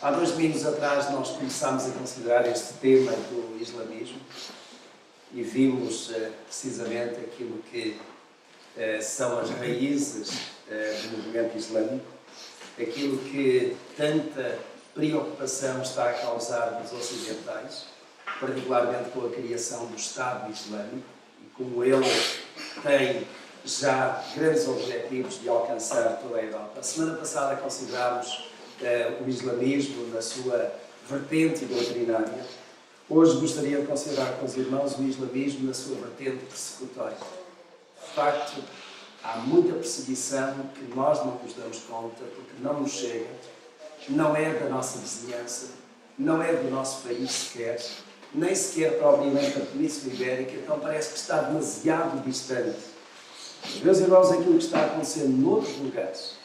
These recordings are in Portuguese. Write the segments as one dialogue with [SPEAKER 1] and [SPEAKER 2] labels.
[SPEAKER 1] Há 2 domingos atrás nós começámos a considerar este tema do islamismo e vimos precisamente aquilo que são as raízes do movimento islâmico, aquilo que tanta preocupação está a causar nos ocidentais, particularmente com a criação do Estado Islâmico, e como ele tem já grandes objetivos de alcançar toda a Europa. A semana passada considerámos o islamismo na sua vertente doutrinária. Hoje gostaria de considerar com os irmãos o islamismo na sua vertente persecutória. De facto, há muita perseguição que nós não nos damos conta, porque não nos chega, não é da nossa vizinhança, não é do nosso país sequer, nem sequer propriamente da Península Ibérica, então parece que está demasiado distante. Meus irmãos, aquilo que está acontecendo noutros lugares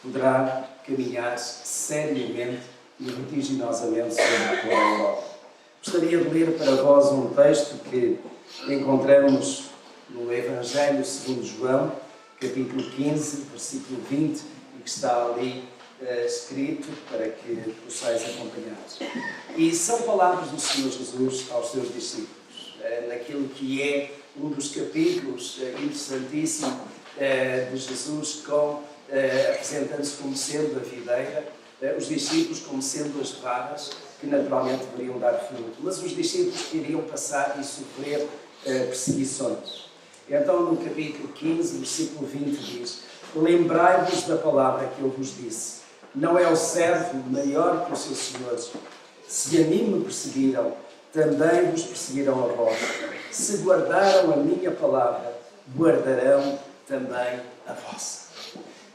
[SPEAKER 1] poderá caminhar seriamente e vertiginosamente sobre toda a Europa. Gostaria de ler para vós um texto que encontramos no Evangelho segundo João, capítulo 15, versículo 20, e que está ali escrito para que possais acompanhar. E são palavras do Senhor Jesus aos seus discípulos, naquilo que é um dos capítulos interessantíssimos de Jesus, apresentando-se como sendo a videira, os discípulos como sendo as varas que naturalmente deveriam dar fruto, mas os discípulos que iriam passar e sofrer perseguições. Então, no capítulo 15, versículo 20 diz: lembrai-vos da palavra que eu vos disse, não é o servo maior que os seus senhores. Se a mim me perseguiram, também vos perseguirão a vós. Se guardaram a minha palavra, guardarão também a vossa.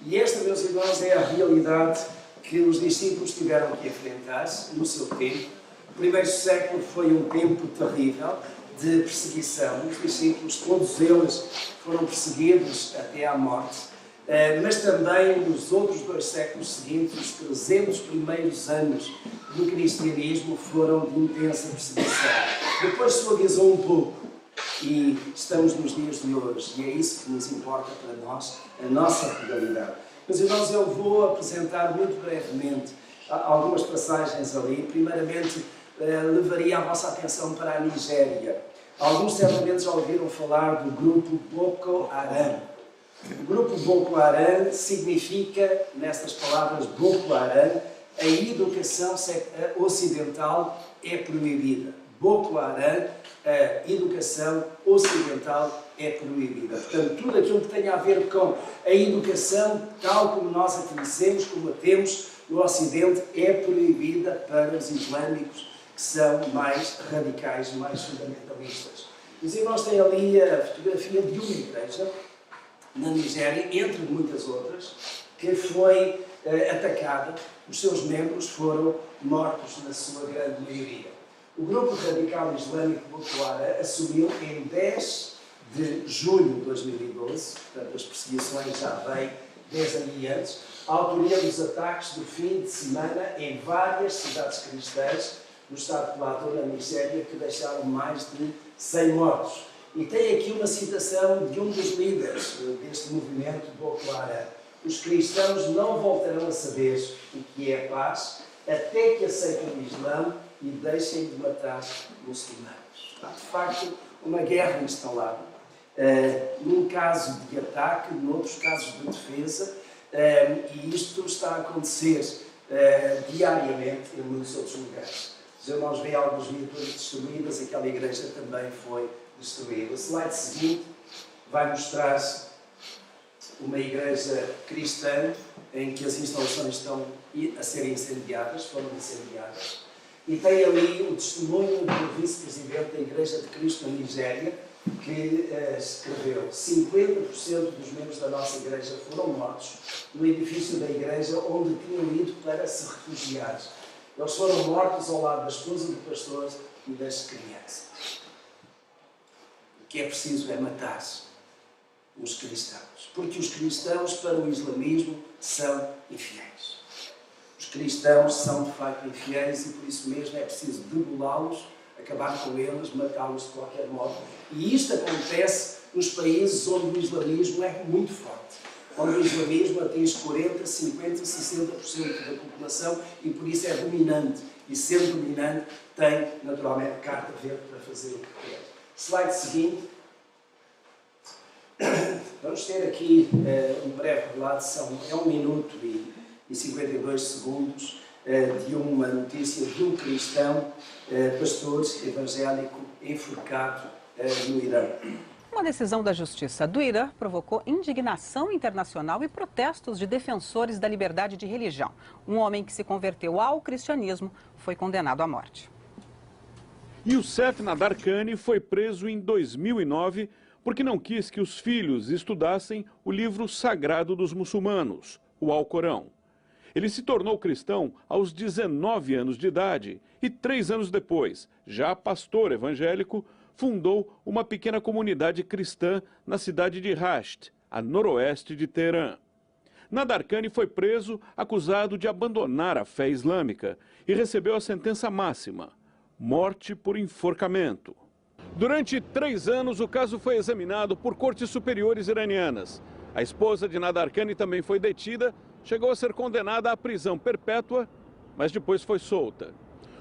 [SPEAKER 1] E esta, meus irmãos, é a realidade que os discípulos tiveram que enfrentar no seu tempo. O primeiro século foi um tempo terrível de perseguição. Os discípulos, todos eles, foram perseguidos até à morte. Mas também nos outros 2 séculos seguintes, os 300 primeiros anos do cristianismo foram de intensa perseguição. Depois suavizou um pouco e estamos nos dias de hoje, e é isso que nos importa para nós, a nossa realidade. Mas, irmãos, eu vou apresentar muito brevemente algumas passagens ali. Primeiramente, levaria a vossa atenção para a Nigéria. Alguns certamente já ouviram falar do grupo Boko Haram. O grupo Boko Haram significa, nestas palavras Boko Haram, a educação ocidental é proibida. Boko Haram, a educação ocidental é proibida. Portanto, tudo aquilo que tenha a ver com a educação, tal como nós a conhecemos, como a temos no Ocidente, é proibida para os islâmicos, que são mais radicais, mais fundamentalistas. Os irmãos têm ali a fotografia de uma igreja na Nigéria, entre muitas outras, que foi atacada. Os seus membros foram mortos na sua grande maioria. O grupo radical islâmico Boko Haram assumiu em 10 de julho de 2012, portanto as perseguições já vêm 10 anos antes, a autoria dos ataques do fim de semana em várias cidades cristãs no estado de Plateau, na Nigéria, que deixaram mais de 100 mortos. E tem aqui uma citação de um dos líderes deste movimento Boko Haram: os cristãos não voltarão a saber o que é paz até que aceitem o Islão e deixem de matar muçulmanos. Há, de facto, uma guerra instalada, num caso de ataque, noutros casos de defesa, e isto está a acontecer diariamente em muitos outros lugares. Os irmãos veem algumas viaturas destruídas, aquela igreja também foi destruída. O slide seguinte vai mostrar uma igreja cristã em que as instalações estão a ser incendiadas, foram incendiadas. E tem ali o testemunho do vice-presidente da Igreja de Cristo na Nigéria, que escreveu: 50% dos membros da nossa igreja foram mortos no edifício da igreja onde tinham ido para se refugiar. Eles foram mortos ao lado da esposa do pastor e das crianças. O que é preciso é matar os cristãos, porque os cristãos para o islamismo são infiéis. Os cristãos são de facto infiéis e por isso mesmo é preciso degolá-los, acabar com eles, matá-los de qualquer modo. E isto acontece nos países onde o islamismo é muito forte. onde o islamismo atinge 40%, 50%, 60% da população e por isso é dominante. E sendo dominante, tem naturalmente carta verde para fazer o que quer. Slide seguinte. Vamos ter aqui um breve relato, é 1 minuto e 52 segundos de uma notícia de um cristão, pastor evangélico, enforcado no Irã.
[SPEAKER 2] Uma decisão da Justiça do Irã provocou indignação internacional e protestos de defensores da liberdade de religião. Um homem que se converteu ao cristianismo foi condenado à morte.
[SPEAKER 3] Youssef Nadarkhani foi preso em 2009 porque não quis que os filhos estudassem o livro sagrado dos muçulmanos, o Alcorão. Ele se tornou cristão aos 19 anos de idade e 3 anos depois, já pastor evangélico, fundou uma pequena comunidade cristã na cidade de Rasht, a noroeste de Teherã. Nadarkhani foi preso acusado de abandonar a fé islâmica e recebeu a sentença máxima, morte por enforcamento. Durante 3 anos, o caso foi examinado por cortes superiores iranianas. A esposa de Nadarkhani também foi detida, chegou a ser condenada à prisão perpétua, mas depois foi solta.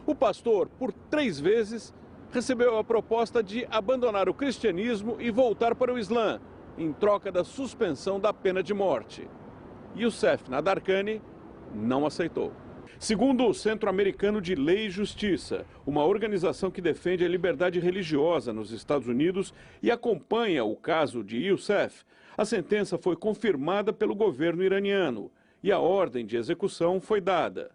[SPEAKER 3] O pastor, por 3 vezes, recebeu a proposta de abandonar o cristianismo e voltar para o Islã, em troca da suspensão da pena de morte. Youssef Nadarkhani não aceitou. Segundo o Centro Americano de Lei e Justiça, uma organização que defende a liberdade religiosa nos Estados Unidos e acompanha o caso de Youssef, a sentença foi confirmada pelo governo iraniano e a ordem de execução foi dada.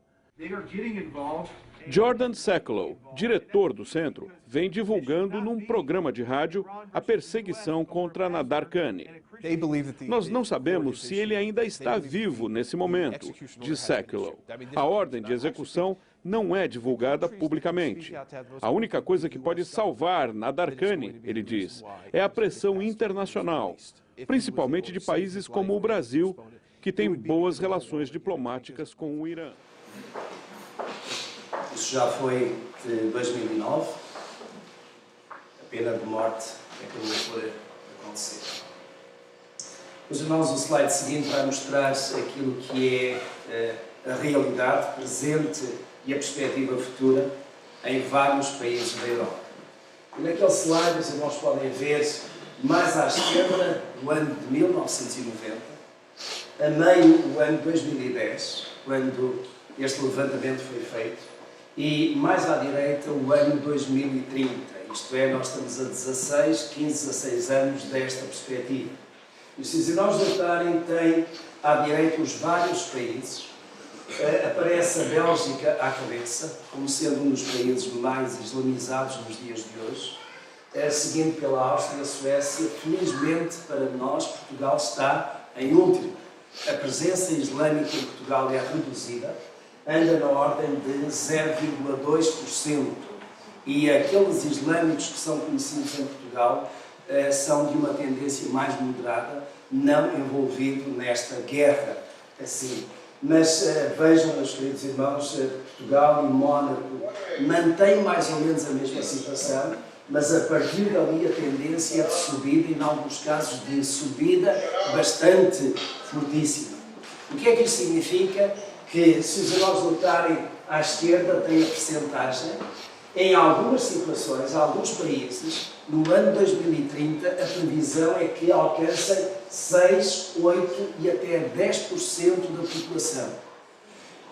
[SPEAKER 3] Jordan Sekulow, diretor do centro, vem divulgando num programa de rádio a perseguição contra Nadarkhani. Nós não sabemos se ele ainda está vivo nesse momento, diz Sekulow. A ordem de execução não é divulgada publicamente. A única coisa que pode salvar Nadarkhani, ele diz, é a pressão internacional, principalmente de países como o Brasil, que tem boas relações diplomáticas com o Irã.
[SPEAKER 1] Isso já foi de 2009. A pena de morte acabou por acontecer. Meus irmãos, o slide seguinte vai mostrar aquilo que é a realidade presente e a perspectiva futura em vários países da Europa. E naquele slide os irmãos podem ver mais à esquerda o ano de 1990, a meio o ano de 2010, quando este levantamento foi feito, e mais à direita o ano 2030, isto é, nós estamos a 16 anos desta perspectiva. E se os irmãos notarem, tem à direita os vários países, aparece a Bélgica à cabeça, como sendo um dos países mais islamizados nos dias de hoje, seguindo pela Áustria e a Suécia. Felizmente para nós, Portugal está em último. A presença islâmica em Portugal é reduzida, anda na ordem de 0,2%. E aqueles islâmicos que são conhecidos em Portugal são de uma tendência mais moderada, não envolvido nesta guerra assim. Mas vejam, meus queridos irmãos, Portugal e Mónaco mantêm mais ou menos a mesma situação, mas a partir dali a tendência é de subida, e em alguns casos de subida bastante fortíssima. O que é que isto significa? Que, se os irmãos notarem à esquerda, tem a percentagem, em algumas situações, alguns países, no ano 2030, a previsão é que alcancem 6, 8 e até 10% da população.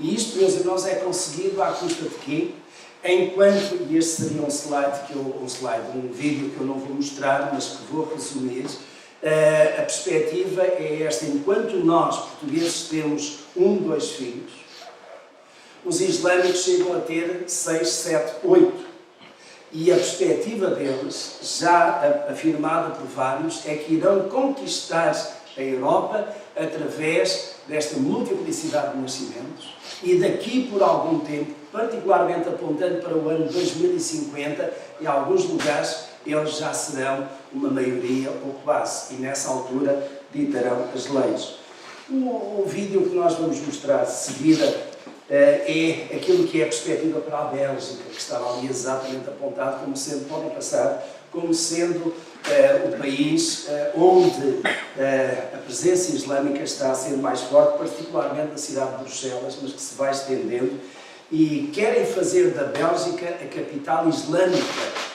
[SPEAKER 1] E isto, meus irmãos, é conseguido à custa de quê? Enquanto, e este seria um vídeo que eu não vou mostrar, mas que vou resumir, a perspectiva é esta: enquanto nós, portugueses, temos 1, 2 filhos, os islâmicos chegam a ter 6, 7, 8. E a perspectiva deles, já afirmada por vários, é que irão conquistar a Europa através desta multiplicidade de nascimentos e daqui por algum tempo, particularmente apontando para o ano 2050, em alguns lugares eles já serão uma maioria ou quase, e nessa altura ditarão as leis. O vídeo que nós vamos mostrar de seguida é aquilo que é a perspectiva para a Bélgica, que estava ali exatamente apontado como sendo, podem passar, como sendo o país onde a presença islâmica está a ser mais forte, particularmente na cidade de Bruxelas, mas que se vai estendendo, e querem fazer da Bélgica a capital islâmica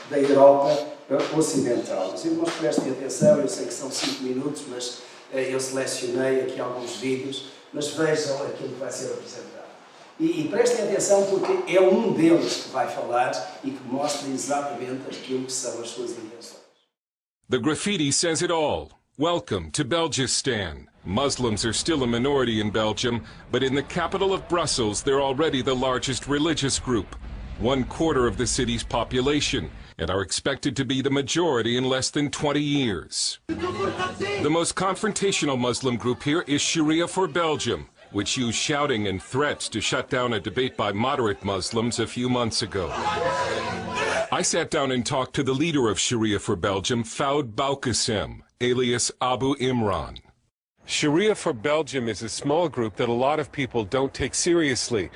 [SPEAKER 1] da Europa ocidental. Os irmãos prestem atenção, eu sei que são 5 minutos, mas eu selecionei aqui alguns vídeos, mas vejam aquilo que vai ser apresentado. E prestem atenção porque é um deles que vai falar e que mostra exatamente aquilo que são as suas intenções.
[SPEAKER 4] The graffiti says it all. Welcome to Belgistan. Muslims are still a minority in Belgium, but in the capital of Brussels, they're already the largest religious group, 1/4 of the city's population, and are expected to be the majority in less than 20 years. The most confrontational Muslim group here is Sharia for Belgium, which used shouting and threats to shut down a debate by moderate Muslims a few months ago. I sat down and talked to the leader of Sharia for Belgium, Fouad Boukassem, alias Abu Imran.
[SPEAKER 5] Sharia for Belgium is a small group that a lot of people don't take seriously.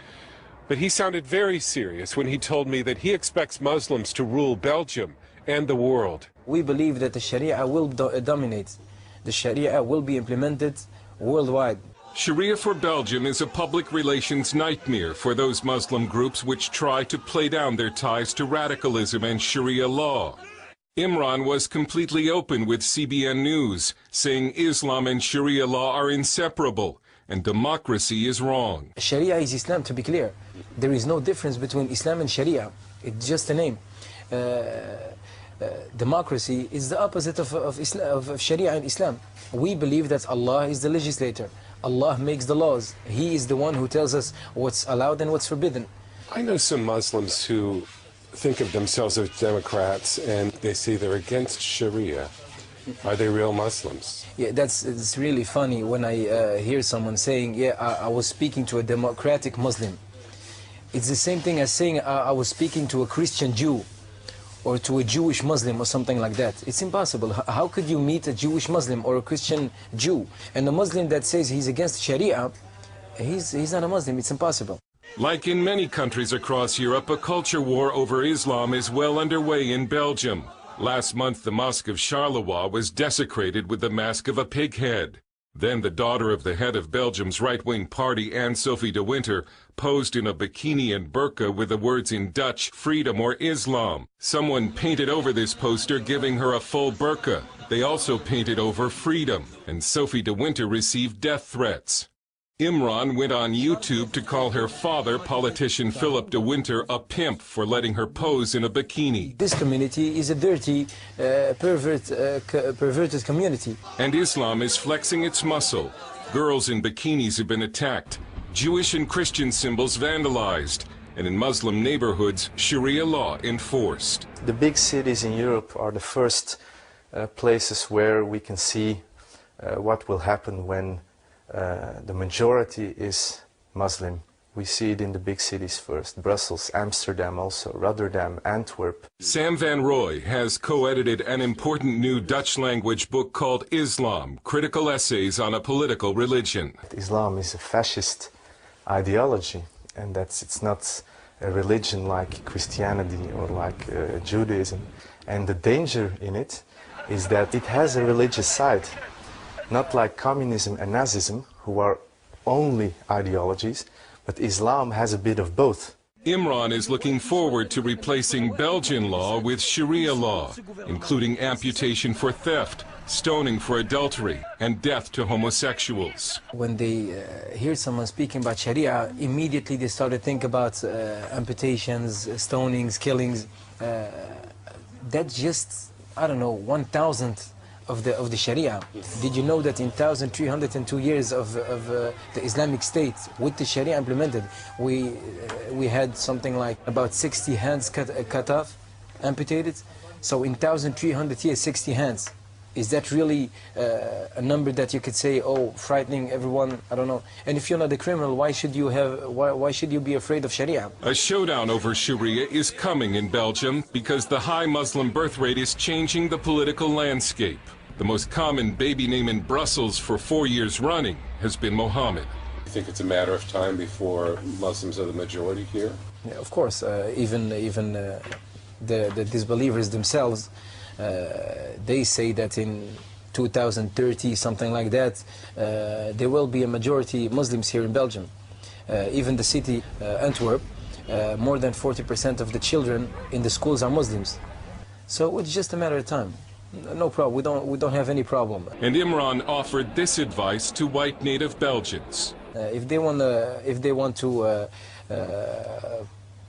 [SPEAKER 5] But he sounded very serious when he told me that he expects Muslims to rule Belgium and the world.
[SPEAKER 6] We believe that the Sharia will dominate. The Sharia will be implemented worldwide.
[SPEAKER 4] Sharia for Belgium is a public relations nightmare for those Muslim groups which try to play down their ties to radicalism and Sharia law. Imran was completely open with CBN News, saying Islam and Sharia law are inseparable and democracy is wrong.
[SPEAKER 6] Sharia is Islam, to be clear. There is no difference between Islam and Sharia. It's just a name. Democracy is the opposite of Sharia and Islam. We believe that Allah is the legislator. Allah makes the laws. He is the one who tells us what's allowed and what's forbidden.
[SPEAKER 5] I know some Muslims who think of themselves as Democrats and they say they're against Sharia. Are they real Muslims?
[SPEAKER 6] Yeah, it's really funny when I hear someone saying, yeah, I was speaking to a democratic Muslim. It's the same thing as saying I was speaking to a Christian Jew or to a Jewish Muslim or something like that. It's impossible. How could you meet a Jewish Muslim or a Christian Jew? And a Muslim that says he's against Sharia, he's not a Muslim. It's impossible.
[SPEAKER 4] Like in many countries across Europe, a culture war over Islam is well underway in Belgium. Last month, the Mosque of Charleroi was desecrated with the mask of a pig head. Then the daughter of the head of Belgium's right-wing party, Anne-Sophie de Winter, posed in a bikini and burqa with the words in Dutch, freedom or Islam. Someone painted over this poster, giving her a full burqa. They also painted over freedom, and Sophie de Winter received death threats. Imran went on YouTube to call her father, politician Philip de Winter, a pimp for letting her pose in a bikini.
[SPEAKER 6] This community is a dirty, perverted community.
[SPEAKER 4] And Islam is flexing its muscle. Girls in bikinis have been attacked, Jewish and Christian symbols vandalized, and in Muslim neighborhoods, Sharia law enforced.
[SPEAKER 7] The big cities in Europe are the first places where we can see what will happen when the majority is Muslim. We see it in the big cities first, Brussels, Amsterdam also, Rotterdam, Antwerp.
[SPEAKER 4] Sam van Rooij has co-edited an important new Dutch-language book called Islam, Critical Essays on a Political Religion.
[SPEAKER 7] Islam is a fascist ideology, and it's not a religion like Christianity or like Judaism. And the danger in it is that it has a religious side. Not like communism and Nazism, who are only ideologies, but Islam has a bit of both.
[SPEAKER 4] Imran is looking forward to replacing Belgian law with Sharia law, including amputation for theft, stoning for adultery, and death to homosexuals.
[SPEAKER 6] When they hear someone speaking about Sharia, immediately they start to think about amputations, stonings, killings. That's just, I don't know, 1,000th of the Sharia. Did you know that in 1,302 years of the Islamic State, with the Sharia implemented, we had something like about 60 hands cut off, amputated? So in 1,300 years, 60 hands. Is that really a number that you could say, oh, frightening everyone? I don't know. And if you're not a criminal, why should you be afraid of Sharia?
[SPEAKER 4] A showdown over Sharia is coming in Belgium because the high Muslim birth rate is changing the political landscape. The most common baby name in Brussels for 4 years running has been Mohammed.
[SPEAKER 5] You think it's a matter of time before Muslims are the majority here?
[SPEAKER 6] Yeah, of course, even the disbelievers themselves They say that in 2030, something like that, there will be a majority Muslims here in Belgium. Even the city, Antwerp, more than 40% of the children in the schools are Muslims. So it's just a matter of time. No problem. We don't have any problem.
[SPEAKER 4] And Imran offered this advice to white native Belgians.
[SPEAKER 6] If they want to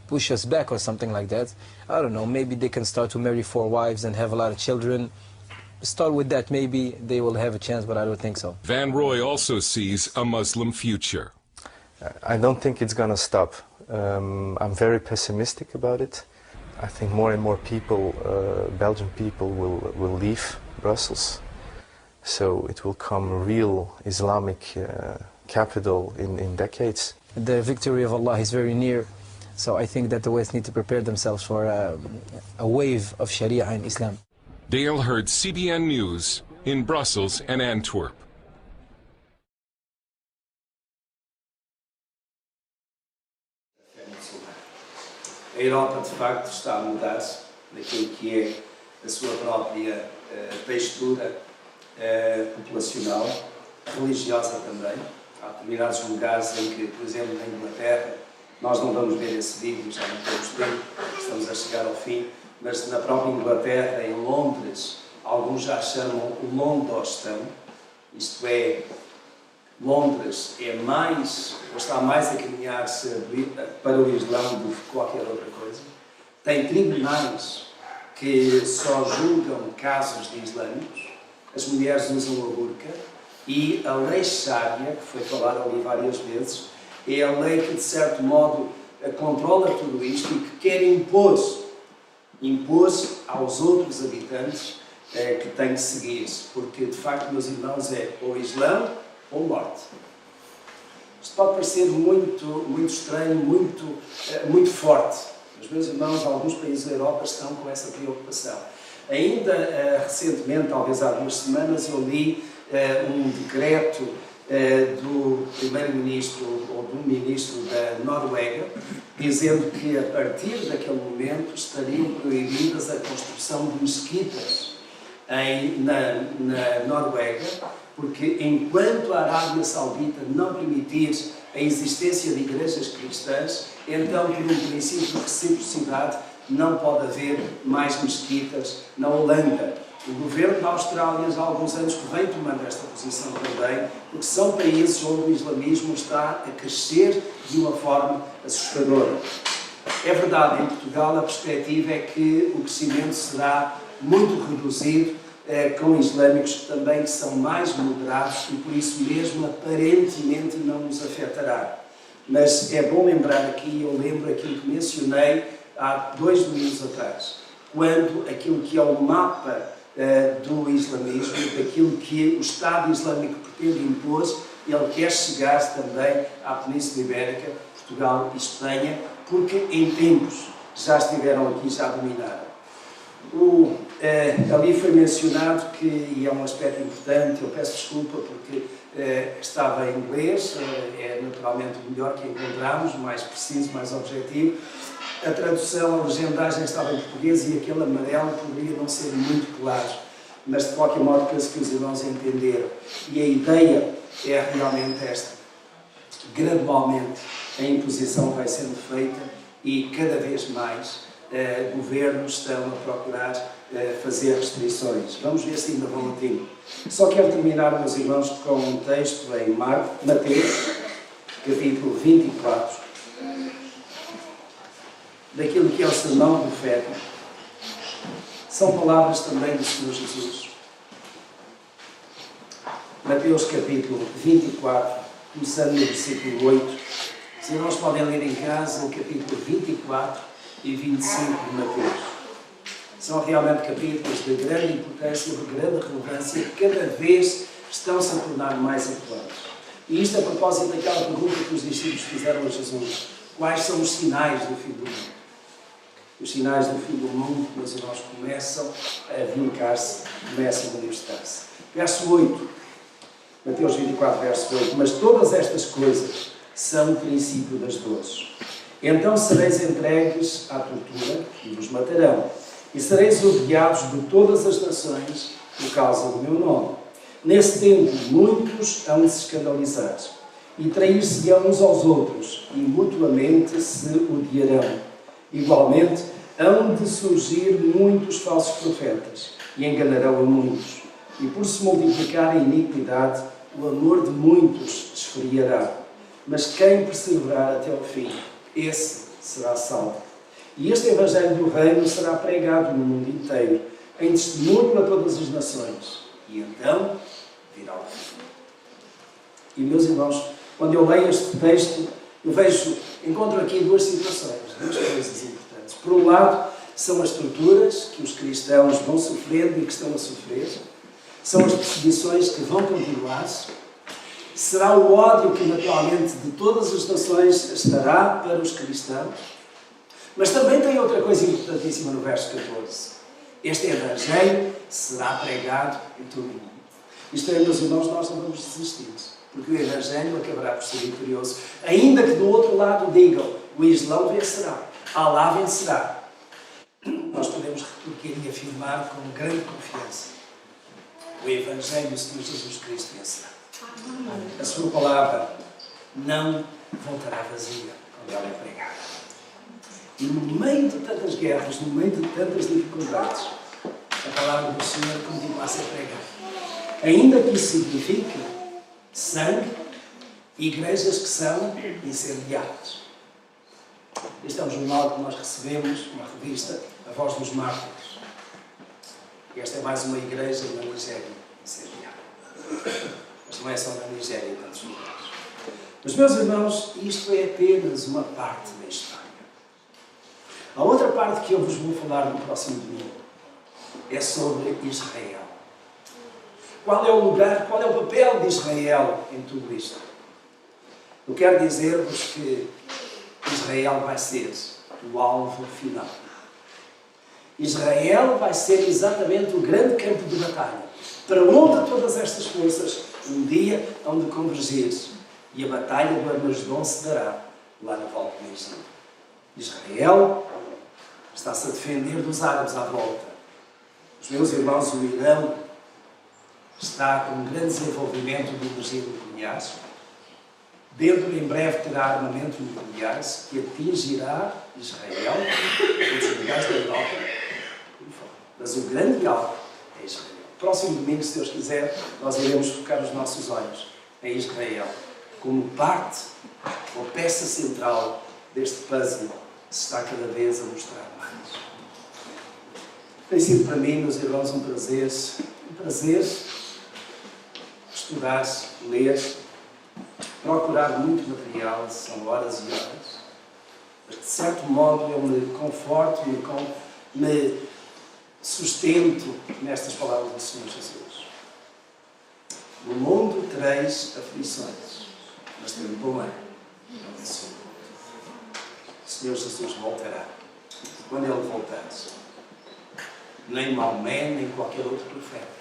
[SPEAKER 6] push us back or something like that, I don't know. Maybe they can start to marry 4 wives and have a lot of children. Start with that. Maybe they will have a chance, but I don't think so.
[SPEAKER 4] Van Roy also sees a Muslim future.
[SPEAKER 7] I don't think it's gonna stop. I'm very pessimistic about it. I think more and more people, Belgian people, will leave Brussels. So it will come a real Islamic capital in decades.
[SPEAKER 6] The victory of Allah is very near. So I think that the West need to prepare themselves for a wave of Sharia in Islam.
[SPEAKER 4] Dale Hurd, CBN News, in Brussels and Antwerp.
[SPEAKER 1] A Europa, de facto, está a mudar-se daquilo que é a sua própria textura populacional, religiosa também. Há determinados lugares em que, por exemplo, na Inglaterra, nós não vamos ver esse vídeo, já não temos tempo, estamos a chegar ao fim, mas na própria Inglaterra, em Londres, alguns já chamam o Londostão, isto é, Londres é mais, ou está mais a caminhar-se para o Islão do que qualquer outra coisa. Tem tribunais que só julgam casos de islâmicos, as mulheres usam a burca e a lei Sharia, que foi falada ali várias vezes, é a lei que de certo modo controla tudo isto e que quer impor aos outros habitantes que têm que seguir-se, porque de facto, meus irmãos, é ou Islão ou morte. Isto pode parecer muito estranho, muito forte. Os meus irmãos, alguns países da Europa estão com essa preocupação. Ainda recentemente, talvez há 2 semanas, eu li um decreto do primeiro-ministro ou do ministro da Noruega, dizendo que a partir daquele momento estariam proibidas a construção de mesquitas na Noruega, porque enquanto a Arábia Saudita não permitir a existência de igrejas cristãs, então, por um princípio de reciprocidade, não pode haver mais mesquitas na Holanda. O governo da Austrália já há alguns anos que vem tomando esta posição também, porque são países onde o islamismo está a crescer de uma forma assustadora. É verdade, em Portugal a perspectiva é que o crescimento será muito reduzido, com islâmicos também que são mais moderados e por isso mesmo aparentemente não nos afetará. Mas é bom lembrar aqui, eu lembro aquilo que mencionei há 2 domingos atrás, quando aquilo que é o mapa do islamismo, daquilo que o Estado Islâmico pretende impor, ele quer chegar também à Península Ibérica, Portugal e Espanha, porque em tempos já estiveram aqui, já dominaram. Ali foi mencionado que, e é um aspecto importante, eu peço desculpa porque estava em inglês, é naturalmente o melhor que encontramos, mais preciso, mais objetivo. A tradução, a legendagem estava em português e aquele amarelo poderia não ser muito claro, mas de qualquer modo penso que os irmãos entenderam. E a ideia é realmente esta. Gradualmente a imposição vai sendo feita e cada vez mais governos estão a procurar fazer restrições. Vamos ver se ainda vão a tempo. Só quero terminar, meus irmãos, com um texto em Mateus, capítulo 24, daquilo que é o sermão do profeta. São palavras também do Senhor Jesus. Mateus capítulo 24, começando no versículo 8. Os irmãos podem ler em casa o capítulo 24 e 25 de Mateus. São realmente capítulos de grande importância, de grande relevância, que cada vez estão-se a tornar mais atuais. E isto a propósito daquela pergunta que os discípulos fizeram a Jesus. Quais são os sinais do fim do mundo? Os sinais do fim do mundo, meus irmãos, começam a vincar-se, começam a manifestar-se. Verso 8, Mateus 24, verso 8. Mas todas estas coisas são o princípio das dores. Então sereis entregues à tortura e vos matarão. e sereis odiados de todas as nações por causa do meu nome. Nesse tempo, muitos hão de se escandalizar e trair-se-ão uns aos outros e mutuamente se odiarão. Igualmente, hão de surgir muitos falsos profetas e enganarão a muitos. E por se multiplicar a iniquidade, o amor de muitos esfriará. Mas quem perseverar até ao fim, esse será salvo. E este Evangelho do Reino será pregado no mundo inteiro, em testemunho a todas as nações. E então virá o fim. E, meus irmãos, quando eu leio este texto, encontro aqui duas situações, duas coisas importantes. Por um lado, são as torturas que os cristãos vão sofrendo e que estão a sofrer. São as perseguições que vão continuar. Será o ódio que, naturalmente, de todas as nações estará para os cristãos. Mas também tem outra coisa importantíssima no verso 14. Este Evangelho será pregado em todo o mundo. Isto é, meus irmãos, nós não vamos desistir. Porque o Evangelho acabará por ser vitorioso. Ainda que do outro lado digam, o Islão vencerá, Alá vencerá. Nós podemos retorquir e afirmar com grande confiança. O Evangelho do Senhor Jesus Cristo vencerá. A sua palavra não voltará vazia quando ela é pregada. E no meio de tantas guerras, no meio de tantas dificuldades, a palavra do Senhor continua a ser pregada. Ainda que isso signifique sangue e igrejas que são incendiadas. Este é um jornal que nós recebemos, uma revista, A Voz dos Mártires. E esta é mais uma igreja na Nigéria incendiada. Mas não é só na Nigéria, em tantos lugares. Mas, meus irmãos, isto é apenas uma parte da história. A outra parte que eu vos vou falar no próximo domingo é sobre Israel. Qual é o lugar, qual é o papel de Israel em tudo isto? Eu quero dizer-vos que Israel vai ser o alvo final. Israel vai ser exatamente o grande campo de batalha, para onde todas estas forças um dia hão de convergir. E a batalha do Armagedon se dará lá no Vale do Egito. Israel está-se a defender dos árabes à volta. Os meus irmãos, o Irão está com um grande desenvolvimento de energia nuclear. Dentro, em breve, terá armamento nuclear que atingirá Israel, outros lugares da Europa. Mas o grande alvo é Israel. Próximo domingo, se Deus quiser, nós iremos focar os nossos olhos em Israel, como parte ou peça central deste puzzle que se está cada vez a mostrar mais. Tem sido para mim, meus irmãos, um prazer estudar, ler, procurar muito material, são horas e horas, mas de certo modo eu me conforto, me sustento nestas palavras do Senhor Jesus. No mundo tereis aflições, mas tende bom ânimo, não venço. O Senhor Jesus voltará. Quando Ele voltar, nem Maomé, nem qualquer outro profeta,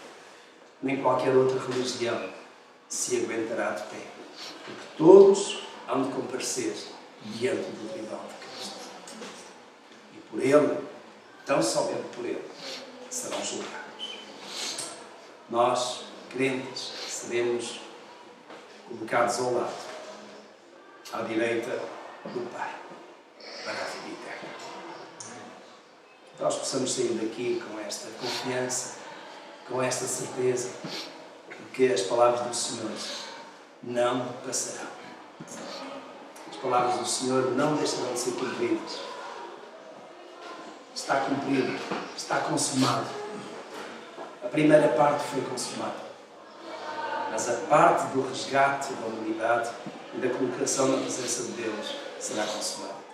[SPEAKER 1] nem qualquer outra religião se aguentará de pé, porque todos hão de comparecer diante do tribunal de Cristo. E por Ele, tão somente por Ele, serão julgados. Nós, crentes, seremos colocados ao lado, à direita do Pai, para a vida eterna. Que nós possamos sair daqui com esta confiança, com esta certeza de que as palavras do Senhor não passarão. As palavras do Senhor não deixarão de ser cumpridas. Está cumprido, está consumado. A primeira parte foi consumada, mas a parte do resgate da humanidade e da colocação na presença de Deus será consumada.